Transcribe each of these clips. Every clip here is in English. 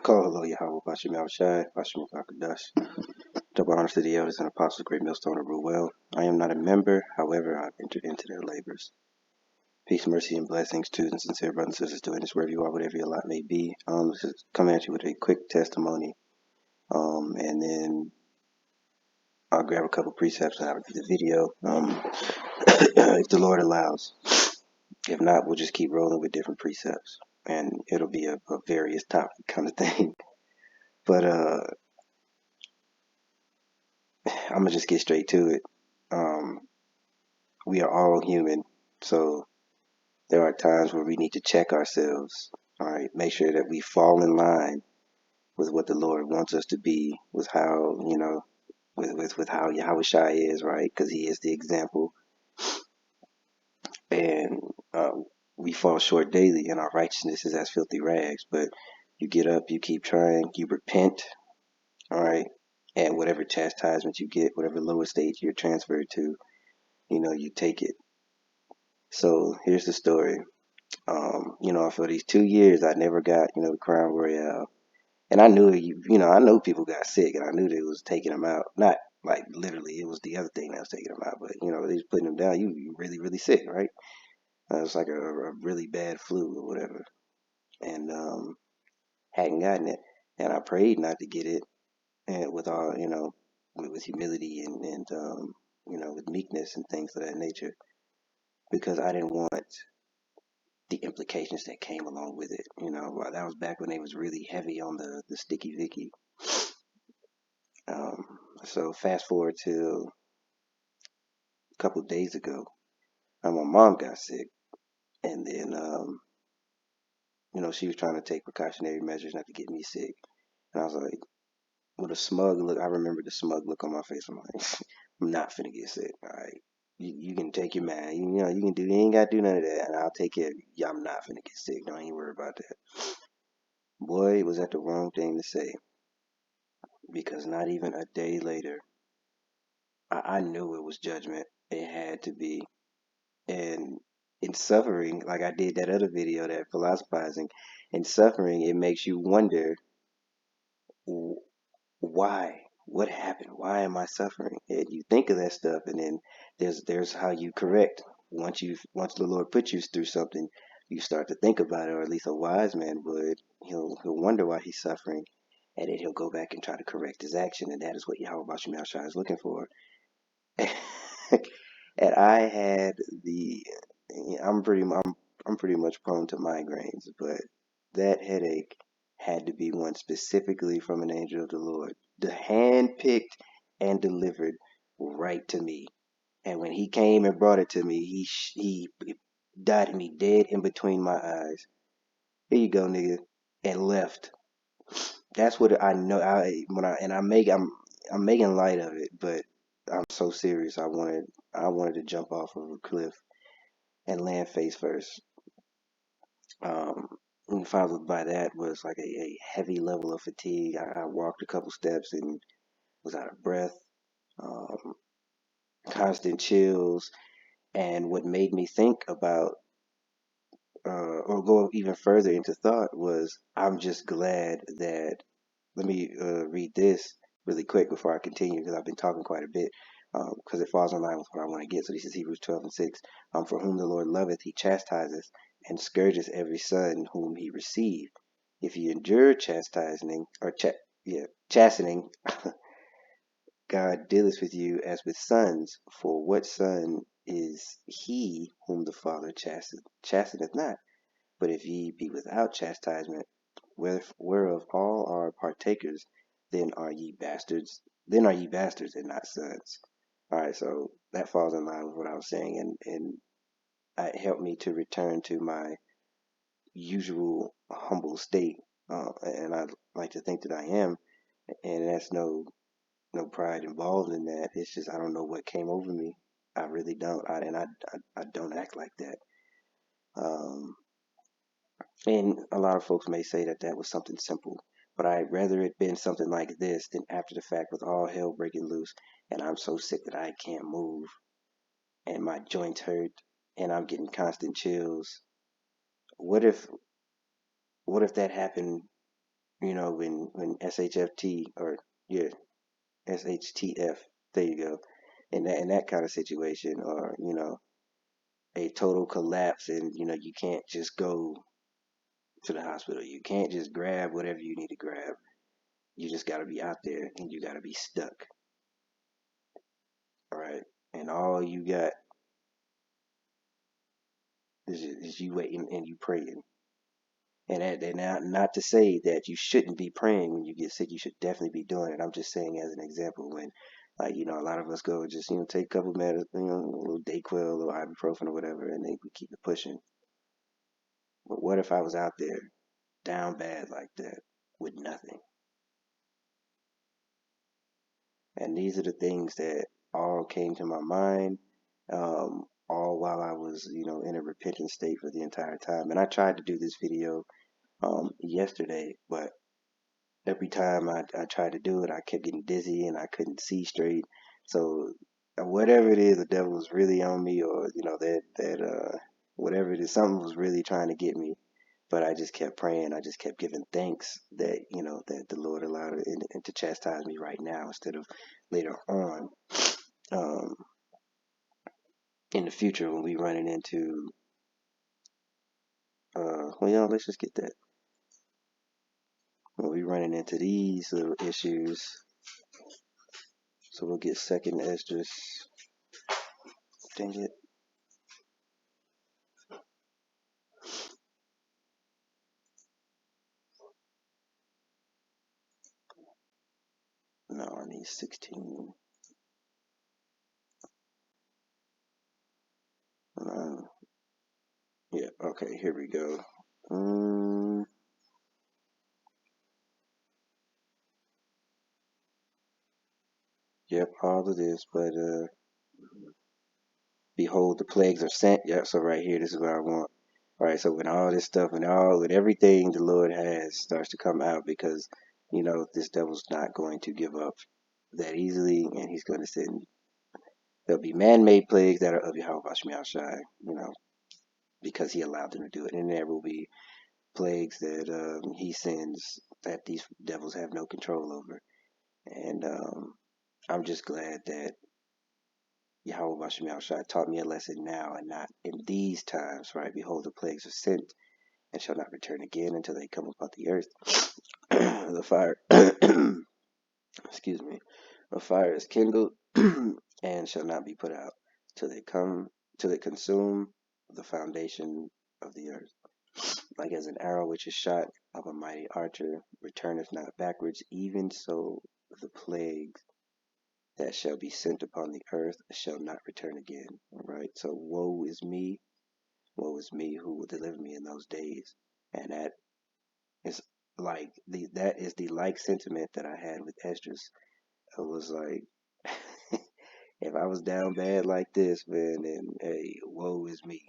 Hello, Yahweh, Bashim Yahushai, Bashim Kakadash. Double honors to the elders and apostles, great millstone of rule well. I am not a member, however, I've entered into their labors. Peace, mercy, and blessings to the sincere brothers and sisters doing this wherever you are, whatever your lot may be. Just come at you with a quick testimony, and then I'll grab a couple precepts out of the video, if the Lord allows. If not, we'll just keep rolling with different precepts, and it'll be a various topic kind of thing. But I'm gonna just get straight to it. We are all human, so there are times where we need to check ourselves. All right, make sure that we fall in line with what the Lord wants us to be, with how with how Yahushua is, right? Because He is the example, and we fall short daily, and our righteousness is as filthy rags. But you get up, you keep trying, you repent, all right, and whatever chastisement you get, whatever lower stage you're transferred to, you take it. So here's the story. For these 2 years, I never got, the Crown Royale. And I knew, I know people got sick, and I knew they was taking them out. Not like literally, it was the other thing that was taking them out, but, they was putting them down. You really, really sick, right? It was like a really bad flu or whatever. And hadn't gotten it. And I prayed not to get it, and with all, with humility and with meekness and things of that nature, because I didn't want the implications that came along with it. That was back when they was really heavy on the sticky Vicky. So fast forward to a couple of days ago, my mom got sick, and then she was trying to take precautionary measures not to get me sick, and I was like, with a smug look. I remember the smug look on my face. I'm like, I'm not finna get sick. All right. You can take your man. You ain't got to do none of that, and I'll take care of you. Yeah, I'm not finna get sick. Don't even worry about that. Boy, it was that the wrong thing to say, because not even a day later, I knew it was judgment. It had to be. And in suffering, like I did that other video, that philosophizing, in suffering, it makes you wonder, why? What happened? Why am I suffering? And you think of that stuff, and then there's how you correct. Once the Lord puts you through something, you start to think about it, or at least a wise man would. He'll wonder why he's suffering, and then he'll go back and try to correct his action, and that is what Yahweh Bashim Yahushua is looking for. And I had the, I'm pretty much prone to migraines, but that headache had to be one specifically from an angel of the Lord, the hand picked and delivered right to me. And when he came and brought it to me, he dotted me dead in between my eyes. Here you go, nigga, and left. That's what I know. I'm making light of it, but I'm so serious. I wanted to jump off of a cliff and land face first. And followed by that was like a heavy level of fatigue. I walked a couple steps and was out of breath, um, constant chills. And what made me think about, or go even further into thought, was I'm just glad that, let me read this really quick before I continue, because I've been talking quite a bit, because it falls in line with what I want to get. So this is Hebrews 12:6. For whom the Lord loveth, he chastises and scourges every son whom he received. If you endure chastening, chastening, God dealeth with you as with sons. For what son is he whom the Father chasteneth not? But if ye be without chastisement, whereof all are partakers, then are ye bastards. Then are ye bastards and not sons. All right, so that falls in line with what I was saying, and it helped me to return to my usual humble state, and I like to think that I am, and that's no pride involved in that. It's just I don't know what came over me. I really don't, I don't act like that. Um, And a lot of folks may say that that was something simple, but I'd rather it been something like this than after the fact with all hell breaking loose, and I'm so sick that I can't move, and my joints hurt, and I'm getting constant chills. What if what if that happened when SHFT or yeah, SHTF, there you go, in that kind of situation, or a total collapse, and you can't just go to the hospital. You can't just grab whatever you need to grab. You just got to be out there, and you got to be stuck. All right, and all you got is you waiting and you praying. And not to say that you shouldn't be praying when you get sick. You should definitely be doing it. I'm just saying as an example when, like, a lot of us go just, take a couple of medicine, a little Dayquil, a little ibuprofen or whatever, and then we keep it pushing. But what if I was out there down bad like that with nothing? And these are the things that all came to my mind, all while I was, in a repentant state for the entire time. And I tried to do this video yesterday, but every time I tried to do it, I kept getting dizzy and I couldn't see straight. So whatever it is, the devil was really on me, or that whatever it is, something was really trying to get me. But I just kept praying. I just kept giving thanks that that the Lord allowed it and to chastise me right now instead of later on, um, in the future when we running into. Let's just get that. When we running into these little issues, so we'll get second Esdras. Dang it. No, I need 16. Uh, yeah, okay, here we go. Yep, all of this, but behold, the plagues are sent. Yep, so right here, this is what I want. All right, so when all this stuff and with everything the Lord has starts to come out, because this devil's not going to give up that easily, and he's going to send. There'll be man-made plagues that are of Yahweh Shai, because he allowed them to do it, and there will be plagues that he sends that these devils have no control over. And I'm just glad that Yahweh Bashim Shai taught me a lesson now and not in these times, right? Behold, the plagues are sent and shall not return again until they come upon the earth. The fire, excuse me, the fire is kindled and shall not be put out till they consume the foundation of the earth. Like as an arrow which is shot of a mighty archer returneth not backwards, even so the plagues that shall be sent upon the earth shall not return again. All right. So woe is me who will deliver me in those days. And is that is the like sentiment that I had with Esdras. I was like, if I was down bad like this, man, then hey, woe is me.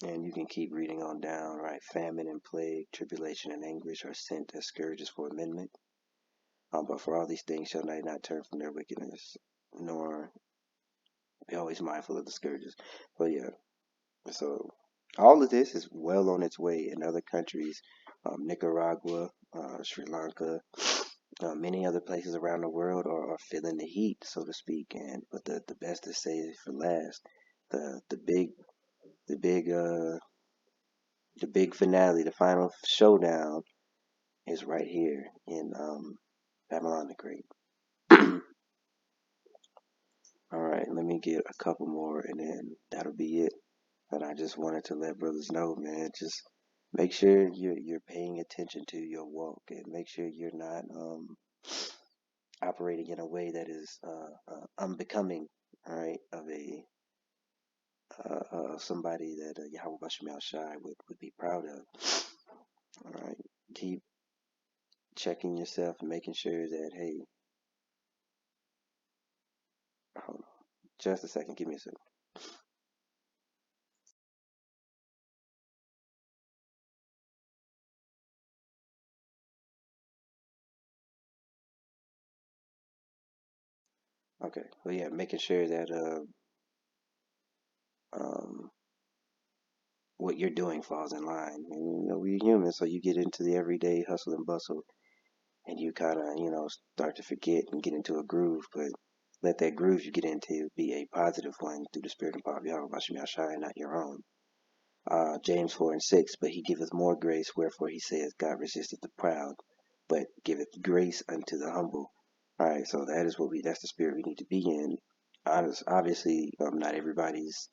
And you can keep reading on down, right? Famine and plague, tribulation and anguish are sent as scourges for amendment. But for all these things shall they not turn from their wickedness, nor be always mindful of the scourges. But yeah, so all of this is well on its way in other countries, Nicaragua, Sri Lanka, many other places around the world are feeling the heat, so to speak. And but the best to say is for last. The big the big the big finale, the final showdown is right here in Babylon the Great. All right, let me get a couple more and then that'll be it. But I just wanted to let brothers know, man, just make sure you're paying attention to your walk and make sure you're not operating in a way that is unbecoming, all right, of a somebody that Yahweh Bashim Shai would be proud of. All right, keep checking yourself and making sure that, hey, hold on just a second, give me a second. Okay, well, yeah, making sure that um, what you're doing falls in line. And, we're human, so you get into the everyday hustle and bustle, and you kind of, start to forget and get into a groove. But let that groove you get into be a positive one through the spirit and power of Yahweh Bashim Yahshai, not your own. James 4:6, but he giveth more grace, wherefore he says, God resisteth the proud, but giveth grace unto the humble. All right, so that's the spirit we need to be in. Obviously, not everybody's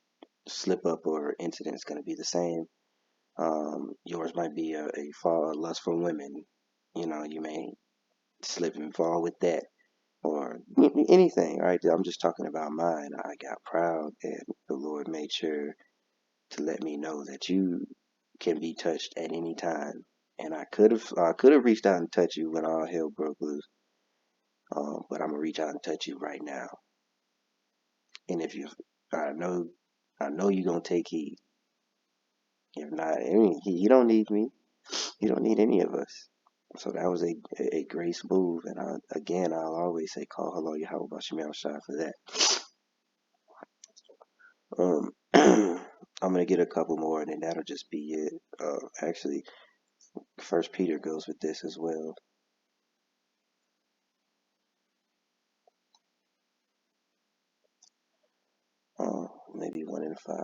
slip up or incident is going to be the same. Yours might be a lust for women. You may slip and fall with that, or anything. All right, I'm just talking about mine. I got proud, and the Lord made sure to let me know that you can be touched at any time. And I could have reached out and touched you when all hell broke loose. But I'm gonna reach out and touch you right now. And if you, I know you're gonna take heed. If not, you don't need me. You don't need any of us. So that was a grace move. And I'll always say, call hello Yahweh Bashim Shai for that. I'm gonna get a couple more, and then that'll just be it. Actually, First Peter goes with this as well. Maybe 1 in 5.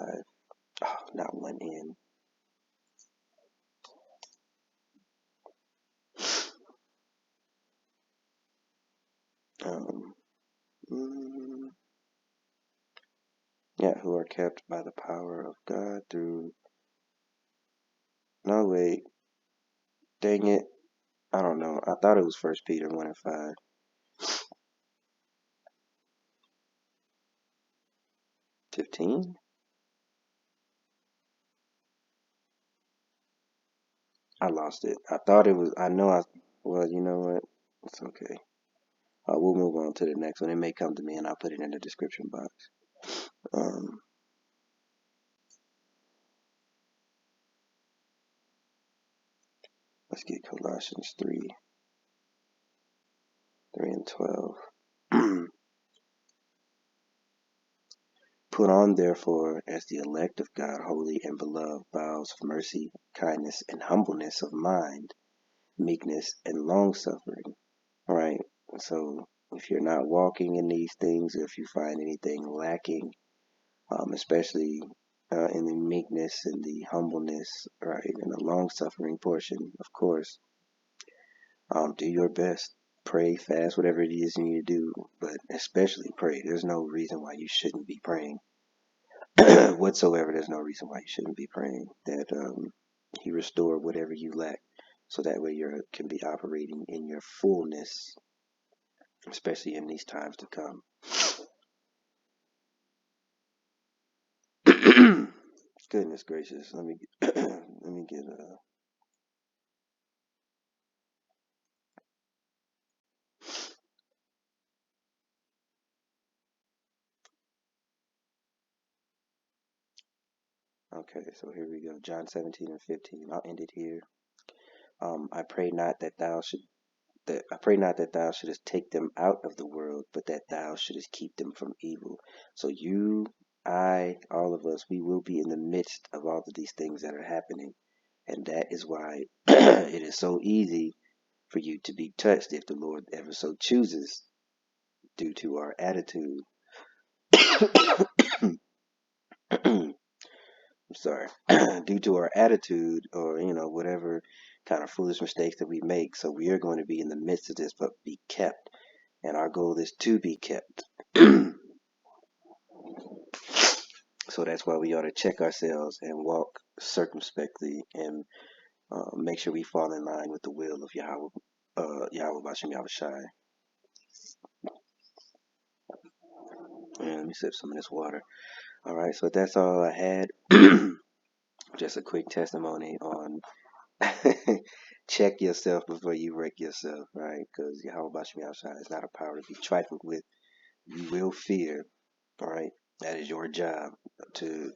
Oh, not 1 in. Um, yeah, who are kept by the power of God through. No, wait. Dang it. I don't know. I thought it was First Peter 1 and 5. 15? I lost it. I thought it was. Well, you know what? It's okay. We'll move on to the next one. It may come to me, and I'll put it in the description box. Um, let's get Colossians 3 and 12. Put on, therefore, as the elect of God, holy and beloved, bowels of mercy, kindness, and humbleness of mind, meekness, and long-suffering. All right? So if you're not walking in these things, or if you find anything lacking, especially in the meekness and the humbleness, right, and the long-suffering portion, of course, do your best. Pray, fast, whatever it is you need to do, but especially pray. There's no reason why you shouldn't be praying. Whatsoever, there's no reason why you shouldn't be praying that he restore whatever you lack, so that way you can be operating in your fullness, especially in these times to come. Goodness gracious, let me get, let me get okay, so here we go. John 17 and 15. I'll end it here. I pray not that thou shouldest take them out of the world, but that thou shouldest keep them from evil. So all of us, we will be in the midst of all of these things that are happening. And that is why it is so easy for you to be touched if the Lord ever so chooses, due to our attitude. I'm sorry, due to our attitude, or whatever kind of foolish mistakes that we make. So we are going to be in the midst of this, but be kept, and our goal is to be kept. So that's why we ought to check ourselves and walk circumspectly, and make sure we fall in line with the will of Yahweh, Yahweh Bashim Yahweh Shai. And let me sip some of this water. All right, so that's all I had. Just a quick testimony on check yourself before you wreck yourself, right? Because Yahweh Bashim Yahweh Shai is not a power to be trifled with. You will fear, all right? That is your job to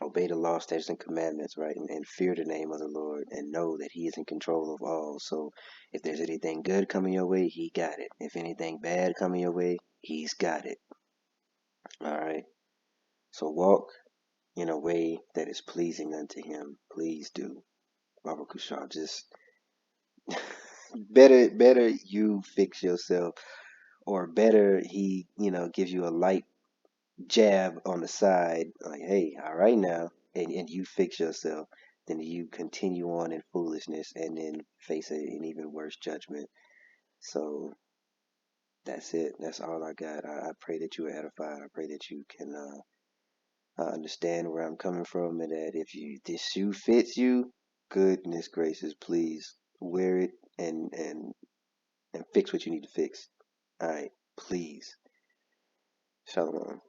obey the law, statutes, and commandments, right? And fear the name of the Lord, and know that He is in control of all. So if there's anything good coming your way, He got it. If anything bad coming your way, He's got it. All right. So walk in a way that is pleasing unto him. Please do. Baba Kushal, just better you fix yourself, or better he, gives you a light jab on the side, like, hey, all right now, and you fix yourself, then you continue on in foolishness and then face an even worse judgment. So that's it. That's all I got. I pray that you are edified. I pray that you can understand where I'm coming from, and that if this shoe fits you, goodness gracious, please wear it and fix what you need to fix. All right, please. Shalom.